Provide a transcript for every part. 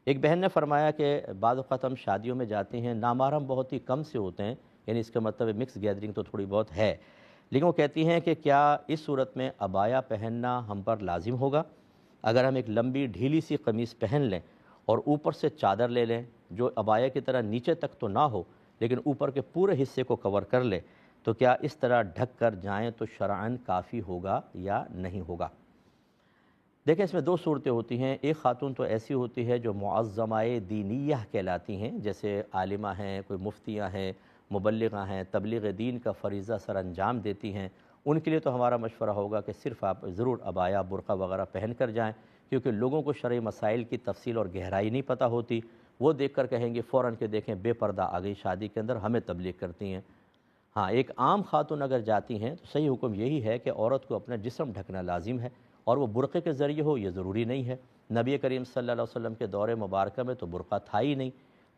ایک بہن نے فرمایا کہ بعض اوقات ہم شادیوں میں جاتے ہیں، نامحرم بہت ہی کم سے ہوتے ہیں، یعنی اس کا مطلب مکس گیدرنگ تو تھوڑی بہت ہے، لیکن وہ کہتی ہیں کہ کیا اس صورت میں عبایا پہننا ہم پر لازم ہوگا؟ اگر ہم ایک لمبی ڈھیلی سی قمیص پہن لیں اور اوپر سے چادر لے لیں جو عبایا کی طرح نیچے تک تو نہ ہو لیکن اوپر کے پورے حصے کو کور کر لے، تو کیا اس طرح ڈھک کر جائیں تو شرعاً کافی ہوگا یا نہیں ہوگا؟ دیکھیں، اس میں دو صورتیں ہوتی ہیں۔ ایک خاتون تو ایسی ہوتی ہے جو معظمہ دینیہ کہلاتی ہیں، جیسے عالمہ ہیں، کوئی مفتیاں ہیں، مبلغہ ہیں، تبلیغ دین کا فریضہ سر انجام دیتی ہیں۔ ان کے لیے تو ہمارا مشورہ ہوگا کہ صرف آپ ضرور عبایا برقع وغیرہ پہن کر جائیں، کیونکہ لوگوں کو شرعی مسائل کی تفصیل اور گہرائی نہیں پتہ ہوتی، وہ دیکھ کر کہیں گے فوراً کہ دیکھیں بے پردہ آ گئی شادی کے اندر، ہمیں تبلیغ کرتی ہیں۔ ہاں، ایک عام خاتون اگر جاتی ہیں تو صحیح حکم یہی ہے کہ عورت کو اپنا جسم ڈھکنا لازم ہے، اور وہ برقعے کے ذریعے ہو یہ ضروری نہیں ہے۔ نبی کریم صلی اللہ علیہ وسلم کے دور مبارکہ میں تو برقع تھا ہی نہیں،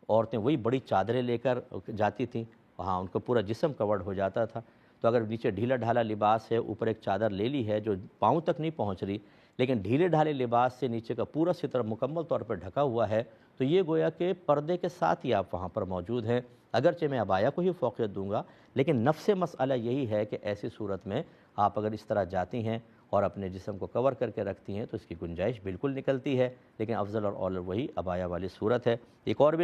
عورتیں وہی بڑی چادریں لے کر جاتی تھیں، وہاں ان کو پورا جسم کورڈ ہو جاتا تھا۔ تو اگر نیچے ڈھیلا ڈھالا لباس ہے، اوپر ایک چادر لے لی ہے جو پاؤں تک نہیں پہنچ رہی، لیکن ڈھیلے ڈھالے لباس سے نیچے کا پورا ستر مکمل طور پر ڈھکا ہوا ہے، تو یہ گویا کہ پردے کے ساتھ ہی آپ وہاں پر موجود ہیں۔ اگرچہ میں عبایا کو ہی فوقیت دوں گا، لیکن نفس مسئلہ یہی ہے کہ ایسی صورت میں آپ اگر اس طرح جاتی ہیں اور اپنے جسم کو کور کر کے رکھتی ہیں تو اس کی گنجائش بالکل نکلتی ہے، لیکن افضل اور اول وہی عبایا والی صورت ہے۔ ایک اور بھی